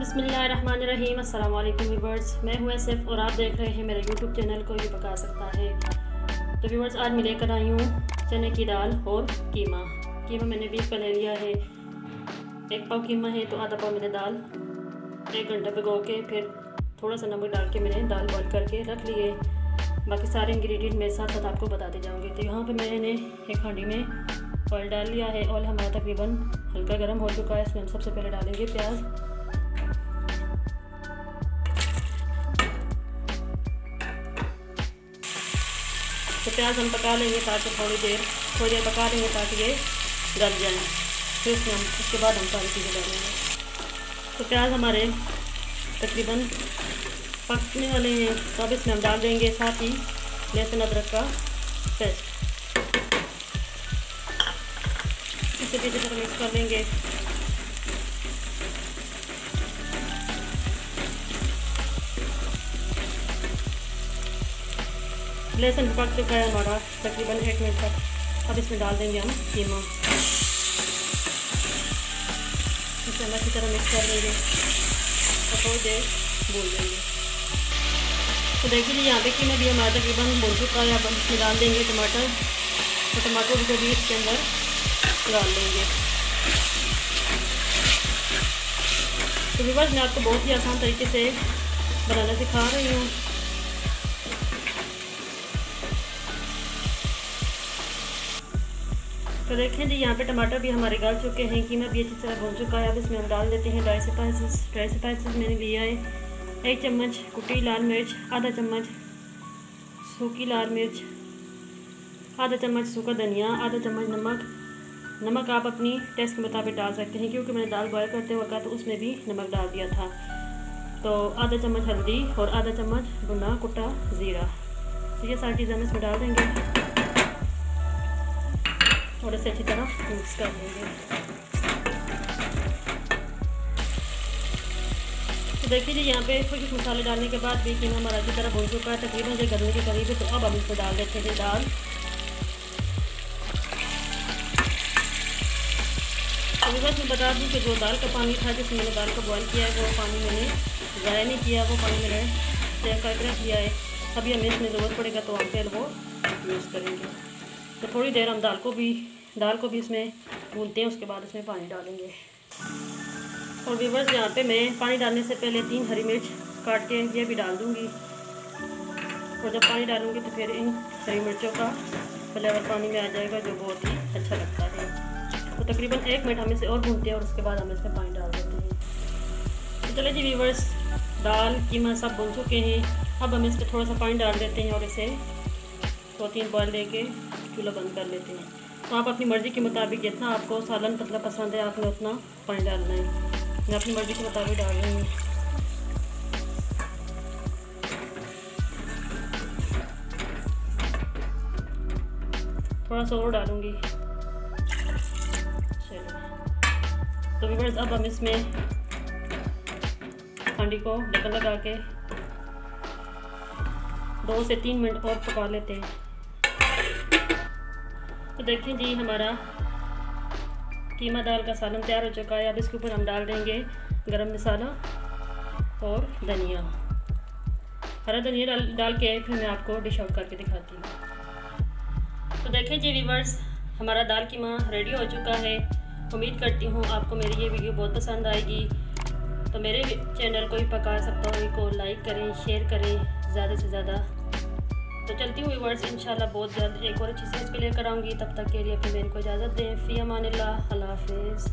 बिस्मिल्लाहिर्रहमानिर्रहीम। अस्सलाम वालेकुम व्यूवर्स, मैं हूँ एसएफ और आप देख रहे हैं मेरे यूट्यूब चैनल को ये पका सकता है। तो व्यूवर्स, आज मैं लेकर आई हूँ चने की दाल और कीमा मैंने बीफ का ले लिया है। 1 पाव कीमा है तो आधा पाव मैंने दाल 1 घंटा भिगो के फिर थोड़ा सा नमक डाल के मैंने दाल बॉईल करके रख लिए। बाकी सारे इंग्रेडिएंट मेरे साथ साथ आपको बताते जाऊँगी। तो यहाँ पर मैंने एक हांडी में ऑयल डाल लिया है। ऑयल हमारा तकरीबन हल्का गर्म हो चुका है। इसमें हम सबसे पहले डालेंगे प्याज। तो प्याज हम पका लेंगे ताकि थोड़ी देर पका लेंगे ताकि ये गल जाए। फिर उसके बाद हम सारी चीज़ें डालेंगे। तो प्याज हमारे तकरीबन पकने वाले हैं तो अब इसमें हम डाल देंगे साथ ही लहसुन अदरक का पेस्ट। इसे भी तरह मिक्स कर लेंगे। लहसुन पक चुका है हमारा तकरीबन 1 मिनट तक। अब इसमें डाल देंगे हम कीमा। इसे हम अच्छी तरह मिक्स कर लेंगे और थोड़ी देर भून लेंगे। तो देखिए यहाँ पे कीमा भी हमारा तकरीबन भून चुका है। अब इसमें डाल देंगे टमाटर और टमाटर को भी इसके अंदर डाल लेंगे। तो व्यूअर्स, मैं आपको बहुत ही आसान तरीके से बनाना सिखा रही हूँ। तो देखें जी, यहाँ पे टमाटर भी हमारे गल चुके हैं, कीमा भी अच्छी तरह भून चुका है। अब इसमें हम डाल देते हैं ड्राई स्पाइसेस मैंने लिया है 1 चम्मच कुटी लाल मिर्च, आधा चम्मच सूखी लाल मिर्च, आधा चम्मच सूखा धनिया, आधा चम्मच नमक आप अपनी टेस्ट के मुताबिक डाल सकते हैं क्योंकि मैंने दाल बॉयल करते वक्त तो उसमें भी नमक डाल दिया था। तो आधा चम्मच हल्दी और आधा चम्मच भुना कुटा ज़ीरा। तो ये सारी चीज़ें हम इसमें डाल देंगे और इसे अच्छी तरह मिक्स कर देंगे। तो देखिए जी, यहाँ पे कुछ मसाले डालने के बाद भी कीमा हमारा अच्छी तरह भून चुका है, तकरीबन जो गलने के करीब है। तो अब हम इसमें डाल देते हैं दाल। तो बस मैं बता दूँ कि जो दाल का पानी था जिसमें मैंने दाल को बॉईल किया है वो पानी मैंने ज़ाया नहीं किया, वो पानी मैंने सेव करके रख लिया है। अभी हमें इसमें ज़रूरत पड़ेगा तो हम फिर वो यूज़ करेंगे। तो थोड़ी देर हम दाल को भी इसमें भूनते हैं, उसके बाद इसमें पानी डालेंगे। और व्यूअर्स, यहाँ पे मैं पानी डालने से पहले 3 हरी मिर्च काट के ये भी डाल दूँगी। और जब पानी डालूँगी तो फिर इन हरी मिर्चों का फ्लेवर पानी में आ जाएगा जो बहुत ही अच्छा लगता है। तो तकरीबन 1 मिनट हम इसे और भूनते हैं और उसके बाद हम इसमें पानी डाल देते हैं। तो चलिए जी व्यूअर्स, दाल कीमा सब भून चुके हैं। अब हम इसमें थोड़ा सा पानी डाल देते हैं और इसे 2-3 बॉयल देके चूल्हा बंद कर लेते हैं। तो आप अपनी मर्ज़ी के मुताबिक जितना आपको सालन पतला पसंद है आपने उतना पानी डालना है। मैं अपनी मर्ज़ी के मुताबिक डाल रही हूँ। थोड़ा सा और डालूँगी। चलो तो व्यूअर्स, अब हम इसमें हांडी को ढक्कन लगा के 2 से 3 मिनट और पका लेते हैं। तो देखें जी, हमारा कीमा दाल का सालन तैयार हो चुका है। अब इसके ऊपर हम डाल देंगे गरम मसाला और धनिया। हरा धनिया डाल के फिर मैं आपको डिश आउट करके दिखाती हूँ। तो देखें जी व्यूअर्स, हमारा दाल कीमा रेडी हो चुका है। उम्मीद करती हूँ आपको मेरी ये वीडियो बहुत पसंद आएगी। तो मेरे चैनल को भी पका सकता हूँ को लाइक करें, शेयर करें ज़्यादा से ज़्यादा। तो चलती हूँ व्यूअर्स, इंशाल्लाह बहुत जल्द एक और अच्छी चीज़ पे लेकर आऊँगी। तब तक के लिए अपनी बहन को इजाज़त दें। फ़ी अमानिल्लाह, अल्लाह हाफ़िज़।